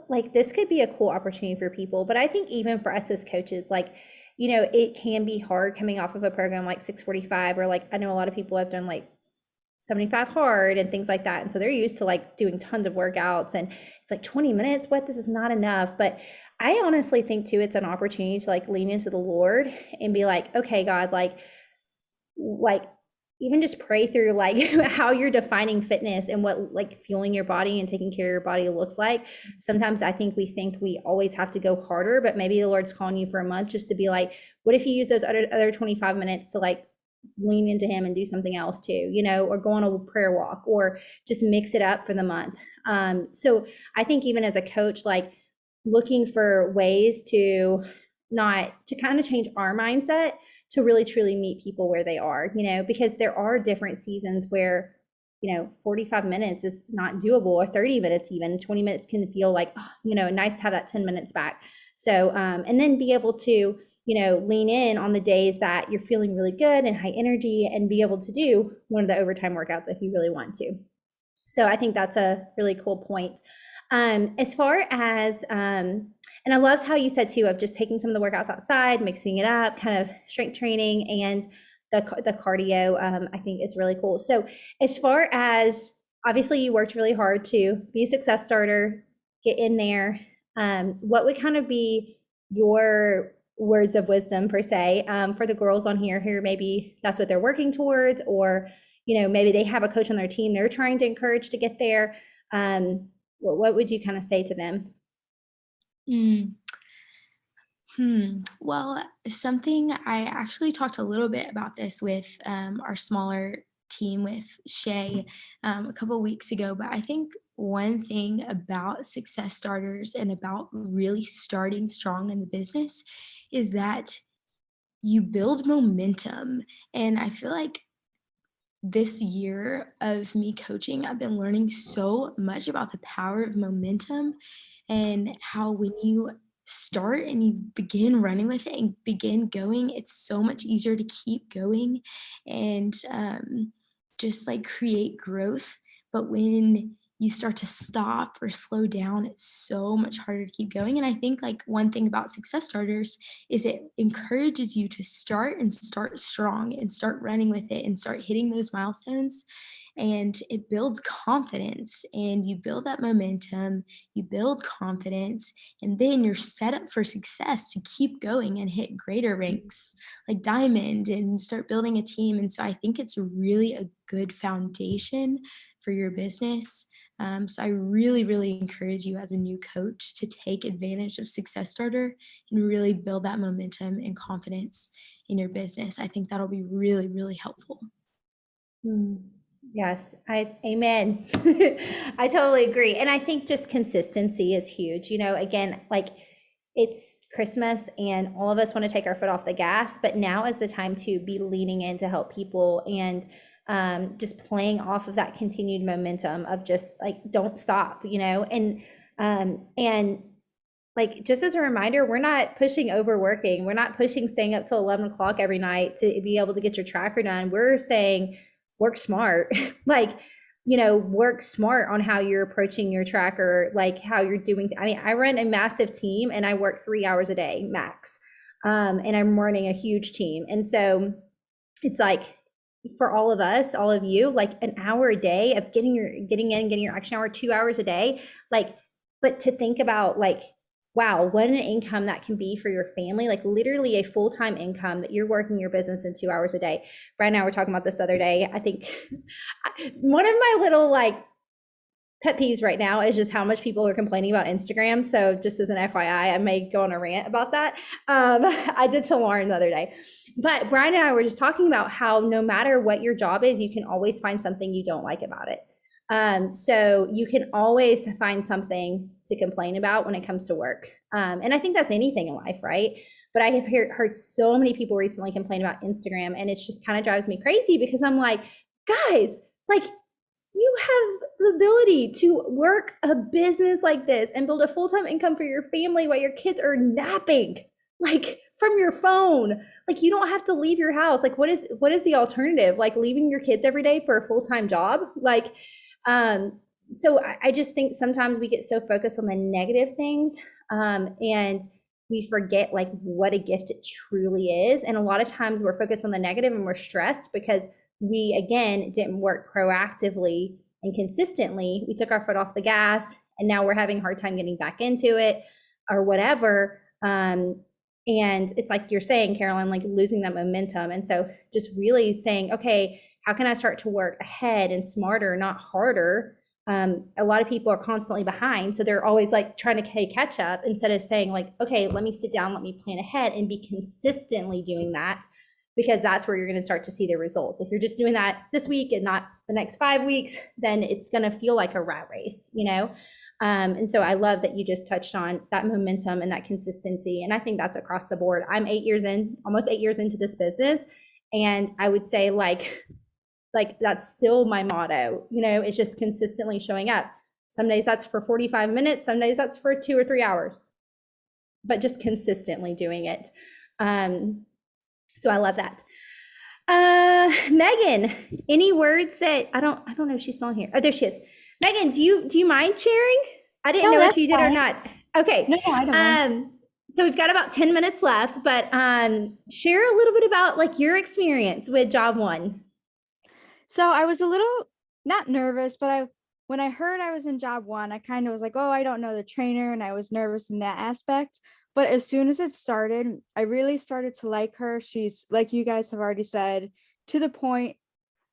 Speaker 1: like this could be a cool opportunity for people. But I think even for us as coaches, like, it can be hard coming off of a program like 645, or like I know a lot of people have done like 75 hard and things like that. And so they're used to like doing tons of workouts, and it's like 20 minutes. What? This is not enough. But I honestly think too, it's an opportunity to like lean into the Lord and be like, okay, God, like even just pray through like how you're defining fitness and what like fueling your body and taking care of your body looks like. Sometimes I think we always have to go harder, but maybe the Lord's calling you for a month just to be like, what if you use those other 25 minutes to like lean into him and do something else too, or go on a prayer walk, or just mix it up for the month. So I think even as a coach, like looking for ways to kind of change our mindset to really truly meet people where they are, because there are different seasons where 45 minutes is not doable, or 30 minutes, even 20 minutes can feel like, nice to have that 10 minutes back. So and then be able to lean in on the days that you're feeling really good and high energy, and be able to do one of the overtime workouts if you really want to. So I think that's a really cool point. As far as, and I loved how you said too, of just taking some of the workouts outside, mixing it up, kind of strength training, and the cardio, I think is really cool. So as far as, obviously you worked really hard to be a success starter, get in there. What would kind of be your words of wisdom per se, for the girls on here who maybe that's what they're working towards, or maybe they have a coach on their team they're trying to encourage to get there? What would you kind of say to them?
Speaker 3: Well, something I actually talked a little bit about this with our smaller team with Shay a couple of weeks ago, but I think one thing about success starters and about really starting strong in the business is that you build momentum. And I feel like this year of me coaching, I've been learning so much about the power of momentum, and how when you start and you begin running with it and begin going, it's so much easier to keep going and just like create growth. But when you start to stop or slow down, it's so much harder to keep going. And I think like one thing about success starters is it encourages you to start strong and start running with it and start hitting those milestones. and it builds confidence, and you build that momentum, you build confidence, and then you're set up for success to keep going and hit greater ranks like diamond and start building a team. And so I think it's really a good foundation for your business. So I really, really encourage you as a new coach to take advantage of Success Starter and really build that momentum and confidence in your business. I think that'll be really, really helpful.
Speaker 1: Yes, amen. I totally agree. And I think just consistency is huge. Again, like it's Christmas and all of us want to take our foot off the gas, but now is the time to be leaning in to help people and just playing off of that continued momentum of just like, don't stop, and like, just as a reminder, we're not pushing overworking. We're not pushing staying up till 11 o'clock every night to be able to get your tracker done. We're saying work smart, like, work smart on how you're approaching your tracker, like how you're doing. I mean, I run a massive team and I work 3 hours a day max. And I'm running a huge team. And so it's like, for all of us, all of you, like an hour a day of getting your action hour, 2 hours a day, like, but to think about like, wow, what an income that can be for your family, like literally a full-time income that you're working your business in 2 hours a day. Brian and I were talking about this the other day. I think one of my little like pet peeves right now is just how much people are complaining about Instagram. So just as an FYI, I may go on a rant about that. I did to Lauren the other day. But Brian and I were just talking about how no matter what your job is, you can always find something you don't like about it. So you can always find something to complain about when it comes to work. And I think that's anything in life, right? But I have heard so many people recently complain about Instagram, and it just kind of drives me crazy because I'm like, guys, like you have the ability to work a business like this and build a full-time income for your family while your kids are napping, like from your phone. Like you don't have to leave your house. Like what is the alternative? Like leaving your kids every day for a full-time job? Like, so I just think sometimes we get so focused on the negative things, and we forget like what a gift it truly is. And a lot of times we're focused on the negative and we're stressed because we, again, didn't work proactively and consistently. We took our foot off the gas and now we're having a hard time getting back into it or whatever. And it's like you're saying, Carolyn, like losing that momentum. And so just really saying, okay, how can I start to work ahead and smarter, not harder? A lot of people are constantly behind. So they're always like trying to play catch up instead of saying like, okay, let me sit down, let me plan ahead and be consistently doing that, because that's where you're going to start to see the results. If you're just doing that this week and not the next 5 weeks, then it's going to feel like a rat race, And so I love that you just touched on that momentum and that consistency. And I think that's across the board. I'm almost 8 years into this business. And I would say like that's still my motto, it's just consistently showing up. Some days that's for 45 minutes, some days that's for 2 or 3 hours, but just consistently doing it. So I love that. Megan, any words that I don't know if she's still on here. Oh, there she is. Megan, do you mind sharing? I didn't know if you did or not. Okay.
Speaker 4: No, I don't mind.
Speaker 1: So we've got about 10 minutes left, but share a little bit about like your experience with Job One.
Speaker 4: So I was a little not nervous, but when I heard I was in Job One, I kind of was like, oh, I don't know the trainer, and I was nervous in that aspect. But as soon as it started, I really started to like her. She's, like you guys have already said, to the point,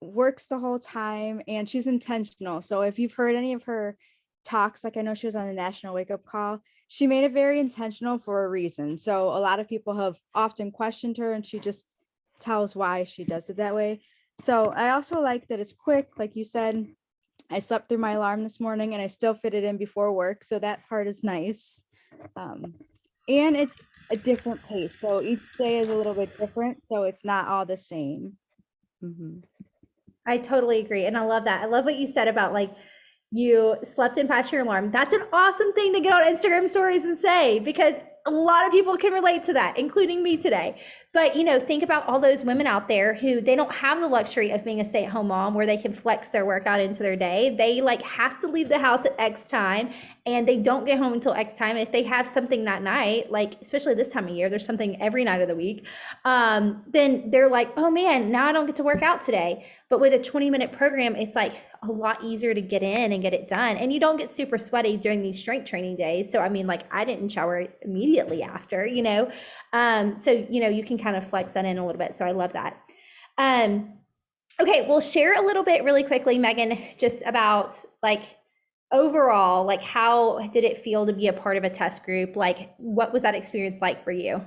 Speaker 4: works the whole time, and she's intentional. So if you've heard any of her talks, like I know she was on the National Wake Up Call, she made it very intentional for a reason. So a lot of people have often questioned her, and she just tells why she does it that way. So I also like that it's quick. Like you said, I slept through my alarm this morning and I still fit it in before work. So that part is nice. And it's a different pace. So each day is a little bit different. So it's not all the same. Mm-hmm.
Speaker 1: I totally agree. And I love that. I love what you said about like, you slept in past your alarm. That's an awesome thing to get on Instagram stories and say, because a lot of people can relate to that, including me today. But, think about all those women out there who they don't have the luxury of being a stay-at-home mom where they can flex their workout into their day. They like have to leave the house at X time and they don't get home until X time. If they have something that night, like especially this time of year, there's something every night of the week, then they're like, oh man, now I don't get to work out today. But with a 20-minute program, it's like a lot easier to get in and get it done. And you don't get super sweaty during these strength training days. So, I mean, like I didn't shower immediately after, so, you can kind of flex that in a little bit. So I love that. Okay, we'll share a little bit really quickly, Megan, just about like overall, like how did it feel to be a part of a test group? Like what was that experience like for you?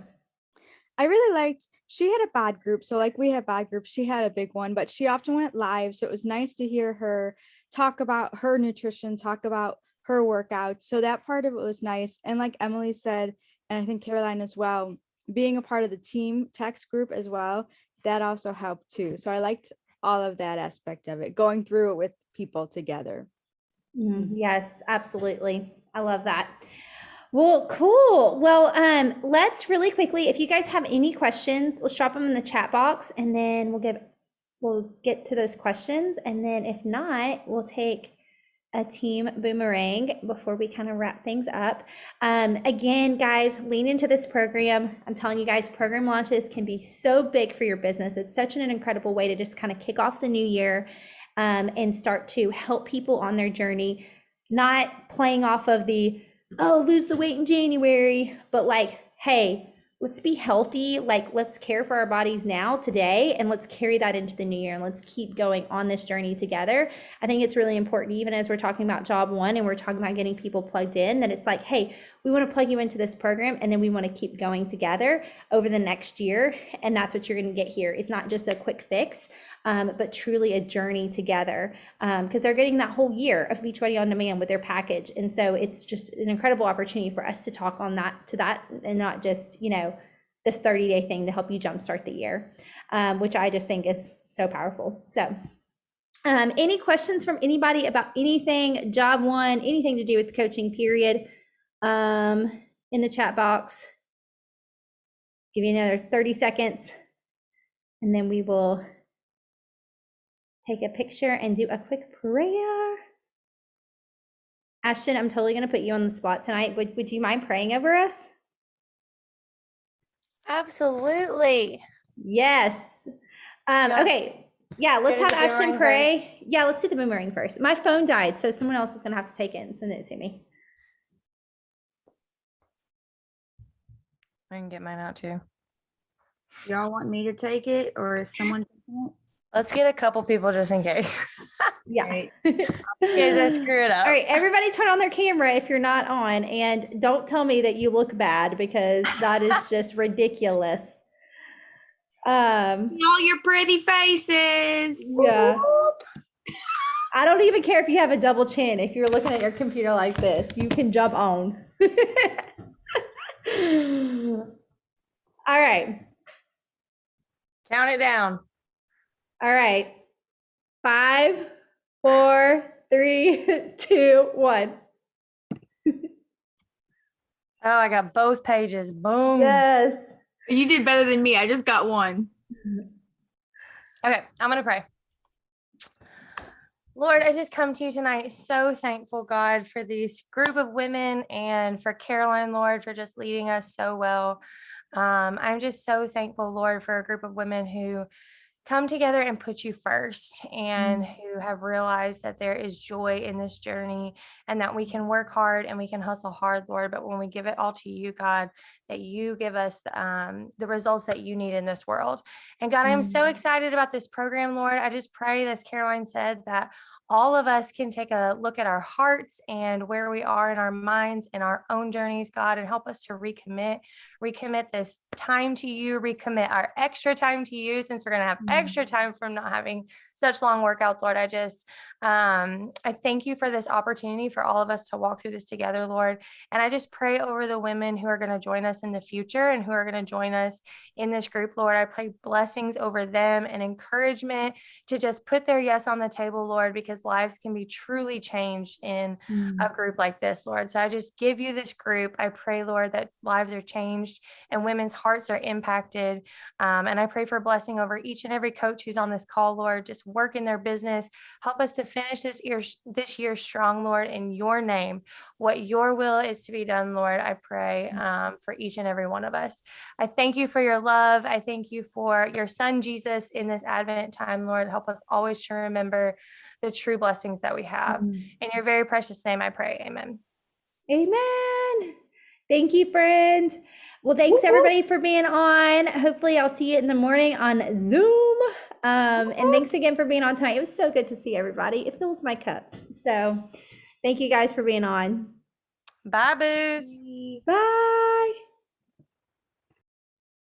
Speaker 4: I really liked, she had a bod group. So like we had bod groups, she had a big one, but she often went live. So it was nice to hear her talk about her nutrition, talk about her workouts. So that part of it was nice. And like Emily said, and I think Caroline as well, being a part of the team text group as well, that also helped too. So I liked all of that aspect of it, going through it with people together.
Speaker 1: Yes, absolutely. I love that. Well, cool. Well, let's really quickly, if you guys have any questions, let's drop them in the chat box and then we'll get to those questions. And then if not, we'll take a team boomerang before we kind of wrap things up. Again, guys, lean into this program. I'm telling you guys, program launches can be so big for your business. It's such an incredible way to just kind of kick off the new year and start to help people on their journey, not playing off of the, oh, lose the weight in January, but like, hey, let's be healthy. Like, let's care for our bodies now, today, and let's carry that into the new year. And let's keep going on this journey together. I think it's really important, even as we're talking about Job One and we're talking about getting people plugged in, that it's like, hey, we want to plug you into this program and then we want to keep going together over the next year. And that's what you're going to get here. It's not just a quick fix, but truly a journey together, because they're getting that whole year of Beachbody On Demand with their package. And so it's just an incredible opportunity for us to talk on that and not just, this 30-day thing to help you jumpstart the year, which I just think is so powerful. So any questions from anybody about anything, Job One, anything to do with the coaching period, in the chat box? Give you another 30 seconds and then we will take a picture and do a quick prayer. Ashton, I'm totally going to put you on the spot tonight. Would you mind praying over us?
Speaker 5: Absolutely.
Speaker 1: Yes. Okay. Yeah, let's have Ashton pray.
Speaker 5: First.
Speaker 1: Yeah, let's do the boomerang first. My phone died, so someone else is going to have to take it and send it to me.
Speaker 5: I can get mine out too.
Speaker 6: Y'all want me to take it or is someone taking it?
Speaker 5: Let's get a couple people just in case.
Speaker 1: Yeah.
Speaker 6: Right.
Speaker 5: In case I screw it up.
Speaker 1: All right, everybody turn on their camera if you're not on, and don't tell me that you look bad, because that is just ridiculous.
Speaker 6: All your pretty faces.
Speaker 1: Yeah. I don't even care if you have a double chin. If you're looking at your computer like this, you can jump on. All right.
Speaker 5: Count it down.
Speaker 1: All right. 5, 4, 3, 2, 1.
Speaker 5: Oh, I got both pages. Boom.
Speaker 1: Yes.
Speaker 6: You did better than me. I just got one.
Speaker 5: Okay, I'm going to pray. Lord, I just come to you tonight so thankful, God, for this group of women and for Caroline, Lord, for just leading us so well. I'm just so thankful, Lord, for a group of women who come together and put you first, and who have realized that there is joy in this journey and that we can work hard and we can hustle hard, Lord. But when we give it all to you, God, that you give us the results that you need in this world. And God, I am so excited about this program, Lord. I just pray, as Caroline said, that all of us can take a look at our hearts and where we are in our minds and our own journeys, God, and help us to recommit this time to you, recommit our extra time to you, since we're going to have extra time from not having such long workouts, Lord. I thank you for this opportunity for all of us to walk through this together, Lord. And I just pray over the women who are going to join us in the future and who are going to join us in this group, Lord. I pray blessings over them and encouragement to just put their yes on the table, Lord, because sometimes lives can be truly changed in a group like this, Lord. So I just give you this group. I pray, Lord, that lives are changed and women's hearts are impacted. And I pray for blessing over each and every coach who's on this call, Lord. Just work in their business. Help us to finish this year strong, Lord, in your name. What your will is to be done, Lord, I pray for each and every one of us. I thank you for your love. I thank you for your son, Jesus, in this Advent time, Lord. Help us always to remember the true blessings that we have. In your very precious name, I pray. Amen.
Speaker 1: Amen. Thank you, friends. Well, thanks everybody for being on. Hopefully I'll see you in the morning on Zoom. And thanks again for being on tonight. It was so good to see everybody. It fills my cup. So thank you guys for being on.
Speaker 5: Bye, Booze.
Speaker 1: Bye.